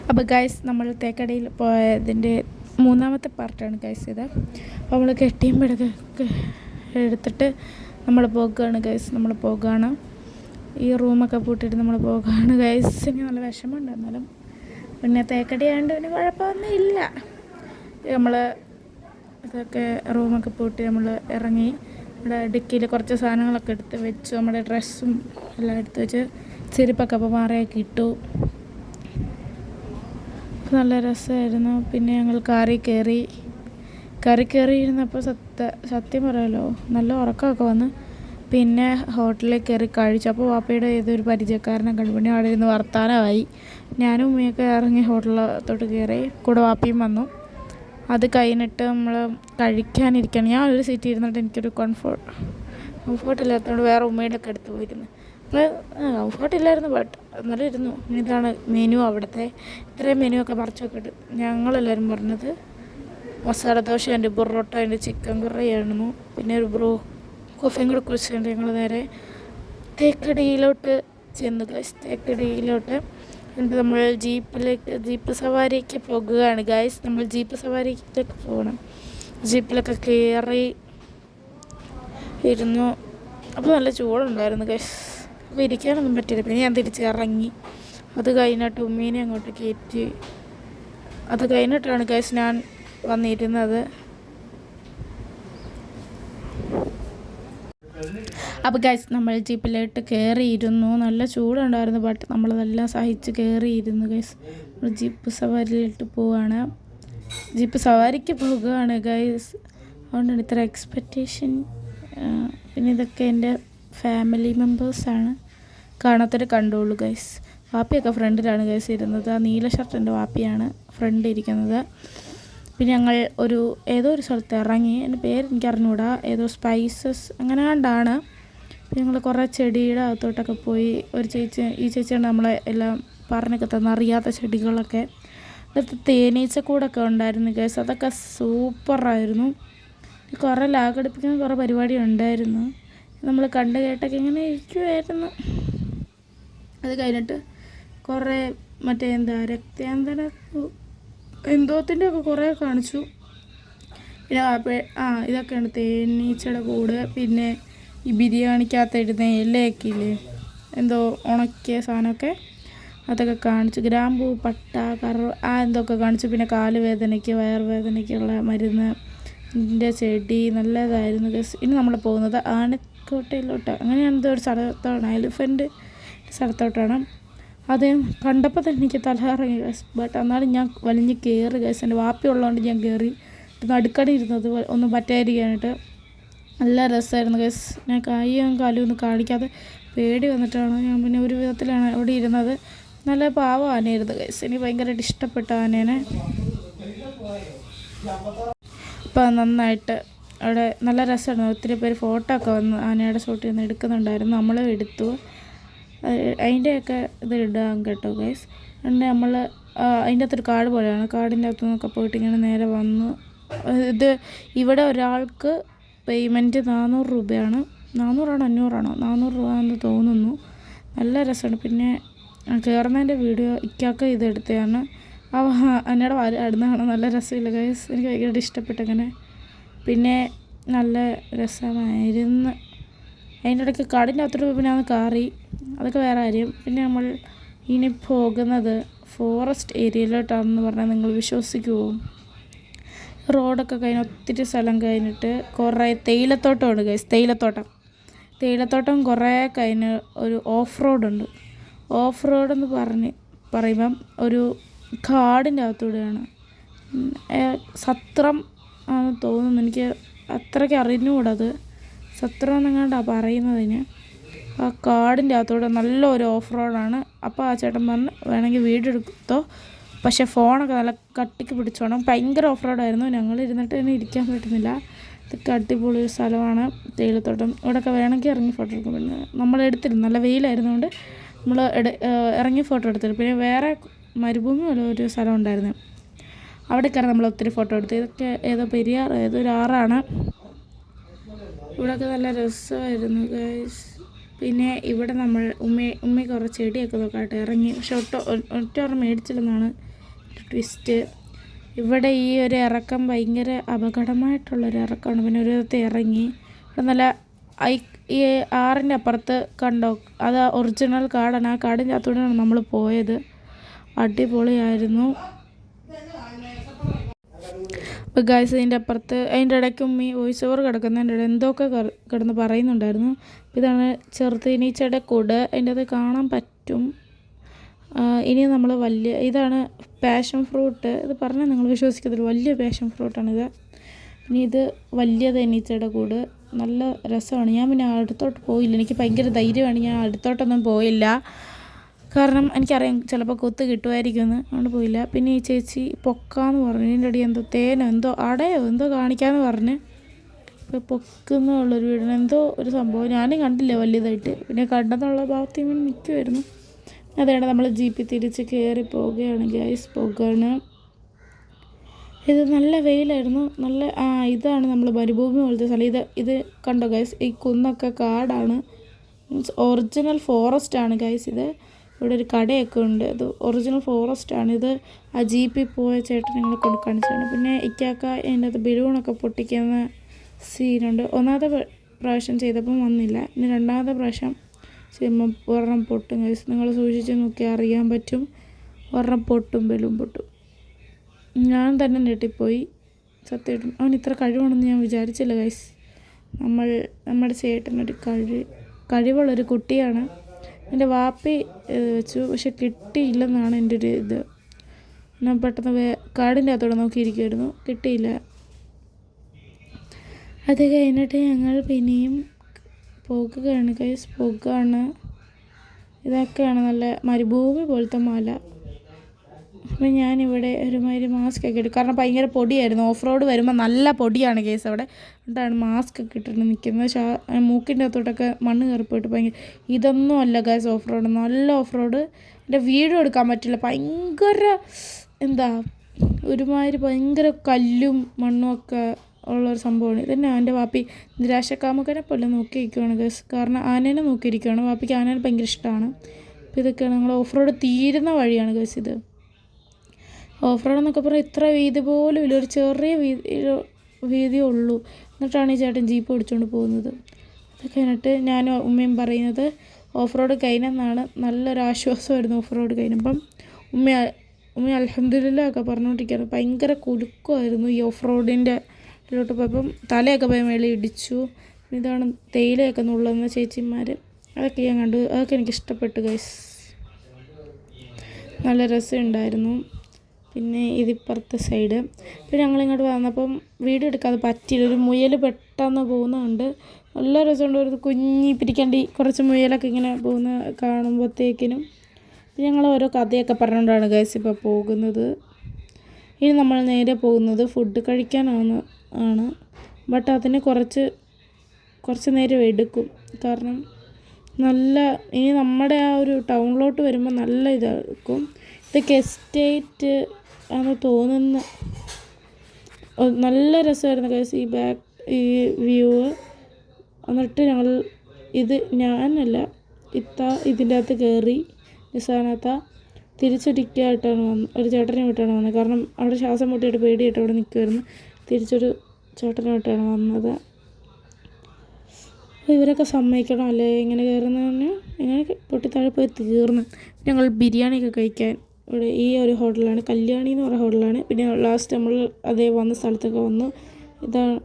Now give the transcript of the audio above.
അപ്പോൾ ഗൈസ് നമ്മൾ തേക്കടിയിൽ പോയതിൻ്റെ മൂന്നാമത്തെ പാർട്ടാണ് ഗൈസ് ഇത്. അപ്പോൾ നമ്മൾ കെട്ടിയുമ്പോഴൊക്കെ എടുത്തിട്ട് നമ്മൾ പോകുകയാണ് ഗൈസ്. നമ്മൾ പോകുകയാണ്, ഈ റൂമൊക്കെ പൂട്ടിയിട്ട് നമ്മൾ പോകുകയാണ് ഗൈസ്. എനിക്ക് നല്ല വിഷമമുണ്ട്, എന്നാലും പിന്നെ തേക്കടി ആയതുകൊണ്ട് പിന്നെ കുഴപ്പമൊന്നും ഇല്ല. നമ്മൾ ഇതൊക്കെ റൂമൊക്കെ പൂട്ടി നമ്മൾ ഇറങ്ങി നമ്മുടെ ഡിക്കിയിൽ കുറച്ച് സാധനങ്ങളൊക്കെ എടുത്ത് വെച്ചു. നമ്മുടെ ഡ്രസ്സും എല്ലാം എടുത്ത് വെച്ച് ചെരുപ്പൊക്കെ അപ്പോൾ മാറിയൊക്കെ ഇട്ടു. നല്ല രസമായിരുന്നു. പിന്നെ ഞങ്ങൾ കാറി കയറിയിരുന്നപ്പോൾ സത്യം പറയാമല്ലോ നല്ല ഉറക്കമൊക്കെ വന്ന്. പിന്നെ ഹോട്ടലിൽ കയറി കഴിച്ചു. അപ്പോൾ വാപ്പയുടെ ഏതൊരു പരിചയക്കാരനെ കണ്ടു. പിന്നെ അവിടെ ഇരുന്ന് വർത്താനമായി. ഞാനും ഉമ്മയൊക്കെ ഇറങ്ങി ഹോട്ടലിലോട്ട് കയറി, കൂടെ വാപ്പയും വന്നു. അത് കഴിഞ്ഞിട്ട് നമ്മൾ കഴിക്കാനിരിക്കണം. ഞാൻ ഒരു സീറ്റ് ഇരുന്നിട്ട് എനിക്കൊരു കംഫർട്ടില്ലാത്തതുകൊണ്ട് വേറെ ഉമ്മയുടെ ഒക്കെ എടുത്ത് പോയിരുന്നു. കംഫർട്ടില്ലായിരുന്നു, ബട്ട് എന്നാലും ഇരുന്നു. ഇതാണ് മെനു. അവിടുത്തെ ഇത്രയും മെനു ഒക്കെ പറിച്ചൊക്കെ ഇട്ട് ഞങ്ങളെല്ലാവരും പറഞ്ഞത് മസാല ദോശ ഉണ്ട്, പൊറോട്ട ഉണ്ട്, ചിക്കൻ കറി ആയിരുന്നു, പിന്നെ ഒരു കോഫിയും കൂടെ കുടിച്ചുകൊണ്ട് ഞങ്ങൾ നേരെ തേക്കടിയിലോട്ട് ചെന്നു. ഗൈസ് തേക്കടിയിലോട്ട് എന്നിട്ട് നമ്മൾ ജീപ്പ് സവാരിക്ക് പോകുകയാണ് ഗൈസ്. നമ്മൾ ജീപ്പ് സവാരിയിലേക്ക് പോകണം. ജീപ്പിലൊക്കെ കയറി ഇരുന്നു. അപ്പോൾ നല്ല ചൂടുണ്ടായിരുന്നു ഗൈസ്. അപ്പോൾ ഇരിക്കാനൊന്നും പറ്റില്ല. പിന്നെ ഞാൻ തിരിച്ചിറങ്ങി. അത് കഴിഞ്ഞിട്ട് ഉമ്മീനെ അങ്ങോട്ട് കയറ്റി. അത് കഴിഞ്ഞിട്ടാണ് ഗൈസ് ഞാൻ വന്നിരുന്നത്. അപ്പോൾ ഗൈസ് നമ്മൾ ജീപ്പിലോട്ട് കയറിയിരുന്നു. നല്ല ചൂടുണ്ടായിരുന്നു, ബട്ട് നമ്മളതെല്ലാം സഹിച്ച് കയറിയിരുന്നു ഗൈസ്. നമ്മൾ ജീപ്പ് സവാരിയിലോട്ട് പോവുകയാണ്. ജീപ്പ് സവാരിക്ക് പോകുകയാണ് ഗൈസ്. അതുകൊണ്ടാണ് ഇത്ര എക്സ്പെക്റ്റേഷൻ. പിന്നെ ഇതൊക്കെ എൻ്റെ ഫാമിലി മെമ്പേഴ്സാണ്. കാണാത്തൊരു കണ്ടോളൂ ഗൈസ്. വാപ്പിയൊക്കെ ഫ്രണ്ടിലാണ് ഗൈസ് ഇരുന്നത്. ആ നീല ഷർട്ടിൻ്റെ വാപ്പിയാണ് ഫ്രണ്ട് ഇരിക്കുന്നത്. പിന്നെ ഞങ്ങൾ ഏതോ ഒരു സ്ഥലത്ത് ഇറങ്ങി. എൻ്റെ പേര് എനിക്ക് അറിഞ്ഞുകൂടാ, ഏതോ സ്പൈസസ് അങ്ങനെ കണ്ടാണ്. പിന്നെ ഞങ്ങൾ കുറേ ചെടിയുടെ അകത്തോട്ടൊക്കെ പോയി. ഈ ചേച്ചിയാണ് നമ്മളെ എല്ലാം പറഞ്ഞൊക്കെ തന്ന അറിയാത്ത ചെടികളൊക്കെ. അടുത്ത് തേനീച്ചക്കൂടൊക്കെ ഉണ്ടായിരുന്നു ഗൈസ്. അതൊക്കെ സൂപ്പറായിരുന്നു. കുറേ ലാഗടിപ്പിക്കുന്ന കുറേ പരിപാടി ഉണ്ടായിരുന്നു. നമ്മൾ കണ്ട് കേട്ടൊക്കെ ഇങ്ങനെ ഇരിക്കുമായിരുന്നു. അത് കഴിഞ്ഞിട്ട് കുറേ രക്താന്തര എന്തോത്തിൻ്റെ ഒക്കെ കുറേ കാണിച്ചു. പിന്നെ ഇതൊക്കെയാണ് തേനീച്ചയുടെ കൂട്. പിന്നെ ഈ ബിരിയാണിക്കകത്ത് ഇടുന്ന ഇലയൊക്കെ ഇല്ലേ, എന്തോ ഉണക്കിയ സാധനമൊക്കെ അതൊക്കെ കാണിച്ചു. ഗ്രാമ്പൂ, പട്ട, എന്തൊക്കെ കാണിച്ചു. പിന്നെ കാലുവേദനയ്ക്ക്, വയറുവേദനയ്ക്കുള്ള മരുന്നിൻ്റെ ചെടി നല്ലതായിരുന്നു ഗസ്. ഇനി നമ്മൾ പോകുന്നത് ആനക്കോട്ടയിലോട്ട്, അങ്ങനെയാണ് എന്തോ ഒരു സ്ഥലത്തോട്ടാണ്, എലിഫൻ്റ് സ്ഥലത്തോട്ടാണ്. അത് കണ്ടപ്പോൾ തന്നെ എനിക്ക് തലകറങ്ങി ഗസ്. ബട്ട് എന്നാലും ഞാൻ വലിഞ്ഞ് കയറി ഗസ്. എൻ്റെ വാപ്പി ഉള്ളതുകൊണ്ട് ഞാൻ കയറി. നടുക്കടി ഇരുന്നത് ഒന്നും പറ്റാതിരിക്കാനായിട്ട്. നല്ല രസമായിരുന്നു ഗസ്. ഞാൻ കൈയും കാലും ഒന്നും കാണിക്കാതെ പേടി വന്നിട്ടാണ് ഞാൻ പിന്നെ ഒരു വിധത്തിലാണ് അവിടെ ഇരുന്നത്. നല്ല പാവം ആനയായിരുന്നു ഗസ്. എനിക്ക് ഭയങ്കരമായിട്ട് ഇഷ്ടപ്പെട്ട ആനേനെ. അപ്പം നന്നായിട്ട് അവിടെ നല്ല രസമായിരുന്നു. ഒത്തിരി പേര് ഫോട്ടോ ഒക്കെ വന്ന് ആനയുടെ ഷോട്ടിൽ നിന്ന് എടുക്കുന്നുണ്ടായിരുന്നു. നമ്മളും എടുത്തു. അതിൻ്റെയൊക്കെ ഇത് ഇടാം കേട്ടോ ഗൈസ്. എന്നിട്ട് നമ്മൾ അതിൻ്റെ അകത്തൊരു കാട് പോലെയാണ്. കാടിൻ്റെ അകത്തു നിന്നൊക്കെ പോയിട്ട് ഇങ്ങനെ നേരെ വന്നു. ഇവിടെ ഒരാൾക്ക് പേയ്മെൻറ്റ് 400 രൂപയാണ്. 400 ആണോ 500 ആണോ? 400 രൂപ എന്ന് തോന്നുന്നു. നല്ല രസമാണ്. പിന്നെ കയറുന്നതിൻ്റെ വീഡിയോ ഇക്കാക്ക് ഇതെടുത്തതാണ്. എന്നോട് അടുന്നതാണ്. നല്ല രസമില്ല ഗൈസ്. എനിക്ക് ഭയങ്കരമായിട്ട് ഇഷ്ടപ്പെട്ടങ്ങനെ. പിന്നെ നല്ല രസമായിരുന്നു. അതിൻ്റെ ഇടയ്ക്ക് കാടിൻ്റെ അകത്തോട്ട് പിന്നെ അത് കാറി, അതൊക്കെ വേറെ കാര്യം. പിന്നെ നമ്മൾ ഇനി പോകുന്നത് ഫോറസ്റ്റ് ഏരിയയിലോട്ടാണെന്ന് പറഞ്ഞാൽ നിങ്ങൾ വിശ്വസിക്കുമോ? റോഡൊക്കെ കഴിഞ്ഞ് ഒത്തിരി സ്ഥലം കഴിഞ്ഞിട്ട് കുറേ തേയിലത്തോട്ടമുണ്ട് ഗൈസ്. തേയിലത്തോട്ടം കുറേ കഴിഞ്ഞ് ഒരു ഓഫ് റോഡുണ്ട്. ഓഫ് റോഡെന്ന് പറയുമ്പം ഒരു കാടിൻ്റെ അകത്തൂടെയാണ്. സത്രം ആണെന്ന് തോന്നുന്നു. എനിക്ക് അത്രയ്ക്ക് അറിഞ്ഞുകൂടത്. സത്രം എന്നെങ്ങാണ്ടാണ് പറയുന്നതിന്. ആ കാടിൻ്റെ അകത്തൂടെ നല്ലൊരു ഓഫ് റോഡാണ്. അപ്പോൾ ആ ചേട്ടൻ പറഞ്ഞ് വേണമെങ്കിൽ വീഡിയോ എടുത്തോ, പക്ഷേ ഫോണൊക്കെ നല്ല കട്ടിക്ക് പിടിച്ചോണം. ഭയങ്കര ഓഫ് റോഡായിരുന്നു. ഞങ്ങൾ ഇരുന്നിട്ട് തന്നെ ഇരിക്കാൻ പറ്റുന്നില്ല. ഇതൊക്കെ അടിപൊളി ഒരു സ്ഥലമാണ് തേയിലത്തോട്ടം. ഇവിടെയൊക്കെ വേണമെങ്കിൽ ഇറങ്ങി ഫോട്ടോ എടുക്കും. പിന്നെ നമ്മൾ എടുത്തിരുന്നു, നല്ല വെയിലായിരുന്നുകൊണ്ട് നമ്മൾ ഇറങ്ങി ഫോട്ടോ എടുത്തിരുന്നു. പിന്നെ വേറെ മരുഭൂമി പോലെ ഒരു സ്ഥലം ഉണ്ടായിരുന്നു, അവിടെ കയറി നമ്മൾ ഒത്തിരി ഫോട്ടോ എടുത്തു. ഇതൊക്കെ ഏതൊരു ആറാണ്. ഇവിടെയൊക്കെ നല്ല രസമായിരുന്നു ഗൈസ്. പിന്നെ ഇവിടെ നമ്മൾ ഉമ്മ കുറേ ചെടിയൊക്കെ നോക്കാട്ട് ഇറങ്ങി. പക്ഷെ ഒറ്റ മേടിച്ചില്ലെന്നാണ് ട്വിസ്റ്റ്. ഇവിടെ ഈ ഒരു ഇറക്കം ഭയങ്കര അപകടമായിട്ടുള്ളൊരു ഇറക്കമാണ്. പിന്നെ ഒരു വിധത്തിൽ ഇറങ്ങി ഇവിടെ നല്ല ഈ ആറിൻ്റെ അപ്പുറത്ത് കണ്ടോ, അത് ഒറിജിനൽ കാടാണ്. ആ കാടിൻ്റെ അകത്തൂടെയാണ് നമ്മൾ പോയത്. അടിപൊളിയായിരുന്നു. അപ്പോൾ ഗായ്സ് ഇതിൻ്റെ അപ്പുറത്ത് അതിൻ്റെ ഇടയ്ക്ക് ഉമ്മി വോയിസ് ഓവർ കിടക്കുന്നതിൻ്റെ ഇടയിൽ എന്തൊക്കെ കിടന്ന് പറയുന്നുണ്ടായിരുന്നു. ഇതാണ് ചെറുതേനീച്ചയുടെ കൂട്, അതിൻ്റെ അത് കാണാൻ പറ്റും. ഇനി നമ്മൾ ഇതാണ് പാഷൻ ഫ്രൂട്ട്. ഇത് പറഞ്ഞാൽ നിങ്ങൾ വിശ്വസിക്കത്തില്ല, വലിയ പാഷൻ ഫ്രൂട്ടാണിത്. ഇനി ഇത് വലിയ തേനീച്ചയുടെ കൂട്. നല്ല രസമാണ്. ഞാൻ പിന്നെ അടുത്തോട്ട് പോയില്ല, എനിക്ക് ഭയങ്കര ധൈര്യമാണ്. ഞാൻ അടുത്തോട്ടൊന്നും പോയില്ല, കാരണം എനിക്കറിയാം ചിലപ്പോൾ കൊത്ത് കിട്ടുമായിരിക്കുമെന്ന്, അതുകൊണ്ട് പോയില്ല. പിന്നെ ഈ ചേച്ചി പൊക്കാന്ന് പറഞ്ഞു, ഇതിൻ്റെ അടി എന്തോ തേനോ എന്തോ അടയോ എന്തോ കാണിക്കാമെന്ന് പറഞ്ഞ് ഇപ്പോൾ പൊക്കുന്നുള്ളൊരു വീടിന് എന്തോ ഒരു സംഭവം ഞാനും കണ്ടില്ല വലുതായിട്ട്. പിന്നെ കണ്ടെന്നുള്ള ഭാഗത്ത് ഇങ്ങനെ നിൽക്കുമായിരുന്നു. അതാണ് നമ്മൾ ജീപ്പിൽ തിരിച്ച് കയറി പോവുകയാണ് ഗൈസ്. പോകാണ്. ഇത് നല്ല വെയിലായിരുന്നു. നല്ല ഇതാണ് നമ്മൾ മരുഭൂമി പോലത്തെ സ്ഥലം. ഇത് കണ്ടോ ഗൈസ്, ഈ കുന്നൊക്കെ കാടാണ്. മീൻസ് ഒറിജിനൽ ഫോറസ്റ്റ് ആണ് ഗൈസ്. ഇവിടെ ഒരു കടയൊക്കെ ഉണ്ട്. ഇത് ഒറിജിനൽ ഫോറസ്റ്റ് ആണ്. ഇത് ആ ജീപ്പിൽ പോയ ചേട്ടൻ ഞങ്ങളെ കൊണ്ട് കാണിച്ചതാണ്. പിന്നെ ഇക്കാക്ക അതിൻ്റെ അകത്ത് ബലൂണൊക്കെ പൊട്ടിക്കുന്ന സീനുണ്ട്. ഒന്നാമത്തെ പ്രാവശ്യം ചെയ്തപ്പം വന്നില്ല, ഇനി രണ്ടാമത്തെ പ്രാവശ്യം ചെയ്യുമ്പം ഒരെണ്ണം പൊട്ടും ഗൈസ്. നിങ്ങൾ സൂക്ഷിച്ച് നോക്കി അറിയാൻ പറ്റും. ഒരെണ്ണം പൊട്ടും, ബലൂൺ പൊട്ടും. ഞാൻ തന്നെ ഞെട്ടിപ്പോയി സത്യമായിട്ടും. അവൻ ഇത്ര കഴിവാണെന്ന് ഞാൻ വിചാരിച്ചില്ല ഗൈസ്. നമ്മുടെ ചേട്ടനൊരു കഴിവുള്ളൊരു കുട്ടിയാണ്. എൻ്റെ വാപ്പി വെച്ചു, പക്ഷെ കിട്ടിയില്ലെന്നാണ് എൻ്റെ ഒരു ഇത്. ഞാൻ പെട്ടെന്ന് കാടിൻ്റെ അകത്തോടെ നോക്കിയിരിക്കുമായിരുന്നു, കിട്ടിയില്ല. അത് കഴിഞ്ഞിട്ട് ഞങ്ങൾ പിന്നെയും പോകുകയാണ് ഗൈസ്. പോകുകയാണ്. ഇതൊക്കെയാണ് നല്ല മരുഭൂമി പോലത്തെ മല. അപ്പം ഞാനിവിടെ ഒരുമാതിരി മാസ്ക് ഒക്കെ ഇട്ടു, കാരണം ഭയങ്കര പൊടിയായിരുന്നു. ഓഫ് റോഡ് വരുമ്പോൾ നല്ല പൊടിയാണ് കേസ് അവിടെ. എന്നിട്ടാണ് മാസ്ക് ഒക്കെ ഇട്ടിട്ട് നിൽക്കുന്നത്. മൂക്കിൻ്റെ അകത്തോട്ടൊക്കെ മണ്ണ് കയറിപ്പോയിട്ട് ഭയങ്കര. ഇതൊന്നും അല്ല ഗൈസ് ഓഫ് റോഡ്, നല്ല ഓഫ് റോഡ്. എൻ്റെ വീഡിയോ എടുക്കാൻ പറ്റില്ല, ഭയങ്കര ഒരുമാതിരി ഭയങ്കര കല്ലും മണ്ണും ഒക്കെ ഉള്ളൊരു സംഭവമാണ്. ഇതന്നെ എൻ്റെ വാപ്പി നിരാശക്കാമുകനെ പോലെ നോക്കിയിരിക്കുകയാണ് ഗൈസ്, കാരണം ആനേനെ നോക്കിയിരിക്കുകയാണ്. വാപ്പിക്ക് ആനേനെ ഭയങ്കര ഇഷ്ടമാണ്. അപ്പോൾ ഇതൊക്കെയാണ് ഞങ്ങൾ ഓഫ് റോഡ് തീരുന്ന വഴിയാണ് ഗൈസ് ഇത്. ഓഫ് റോഡ് എന്നൊക്കെ പറഞ്ഞാൽ ഇത്ര വീതി പോലും ഇല്ല, ഒരു ചെറിയ വീതിയേ ഉള്ളൂ. എന്നിട്ടാണ് ഈ ചേട്ടൻ ജീപ്പ് ഓടിച്ചുകൊണ്ട് പോകുന്നത്. അതൊക്കെ കഴിഞ്ഞിട്ട് ഞാനും ഉമ്മയും പറയുന്നത് ഓഫ് റോഡ് കഴിഞ്ഞെന്നാണ്. നല്ലൊരു ആശ്വാസമായിരുന്നു ഓഫ് റോഡ് കഴിഞ്ഞപ്പം. ഉമ്മ അൽഹംദുലില്ലാ ഒക്കെ പറഞ്ഞുകൊണ്ടിരിക്കുകയാണ്. ഭയങ്കര കുലുക്കമായിരുന്നു ഈ ഓഫ് റോഡിൻ്റെ ഇതിലോട്ട് പോയപ്പം. തലയൊക്കെ പോയി മേളിൽ ഇടിച്ചു. ഇതാണ് തേയിലയൊക്കെ നുള്ളുന്ന ചേച്ചിമാർ, അതൊക്കെ ഞാൻ കണ്ടു. അതൊക്കെ എനിക്ക് ഇഷ്ടപ്പെട്ടു ഗൈസ്, നല്ല രസമുണ്ടായിരുന്നു. പിന്നെ ഇതിപ്പുറത്തെ സൈഡ്. പിന്നെ ഞങ്ങളിങ്ങോട്ട് വന്നപ്പം വീഡിയോ എടുക്കാതെ പറ്റിയില്ല. ഒരു മുയൽ പെട്ടെന്ന് പോകുന്നുണ്ട്, നല്ല രസമുണ്ട്. ഒരു കുഞ്ഞി പിരിക്കേണ്ടി കുറച്ച് മുയലൊക്കെ ഇങ്ങനെ പോകുന്ന കാണുമ്പോഴത്തേക്കിനും. പിന്നെ ഞങ്ങൾ ഓരോ കഥയൊക്കെ പറഞ്ഞുകൊണ്ടാണ് ഗൈസ് ഇപ്പോൾ പോകുന്നത്. ഇനി നമ്മൾ നേരെ പോകുന്നത് ഫുഡ് കഴിക്കാനാണ്. ബട്ട് അതിന് കുറച്ച് നേരം എടുക്കും, കാരണം ഇനി നമ്മുടെ ആ ഒരു ടൗണിലോട്ട് വരുമ്പോൾ നല്ല ഇതാക്കും. ഇതൊക്കെ എസ്റ്റേറ്റ് ആണ് തോന്നുന്ന. നല്ല രസമായിരുന്നു ഗൈസ് ഈ വ്യൂ. എന്നിട്ട് ഞങ്ങൾ ഞാനല്ല ഇതിൻ്റെ അകത്ത് കയറി നിസാനത്ത തിരിച്ചൊരിക്കായിട്ടാണ് ഒരു ചേട്ടനെ വിട്ടാണ് വന്നത്, കാരണം അവിടെ ശ്വാസം മുട്ടിയിട്ട് പേടിയായിട്ട് അവിടെ നിൽക്കുമായിരുന്നു. തിരിച്ചൊരു ചേട്ടനെ വിട്ടാണ് വന്നത്. അപ്പോൾ ഇവരൊക്കെ സമ്മതിക്കണം അല്ലേ ഇങ്ങനെ കയറുന്നതിന്. ഇങ്ങനെ പൊട്ടിത്താഴെ പോയി തീർന്നു. ഞങ്ങൾ ബിരിയാണിയൊക്കെ കഴിക്കാൻ ഇവിടെ ഈ ഒരു ഹോട്ടലാണ്, കല്യാണി എന്ന് പറയുന്ന ഹോട്ടലാണ്. പിന്നെ ലാസ്റ്റ് നമ്മൾ അതേ വന്ന സ്ഥലത്തൊക്കെ വന്നു. ഇതാണ്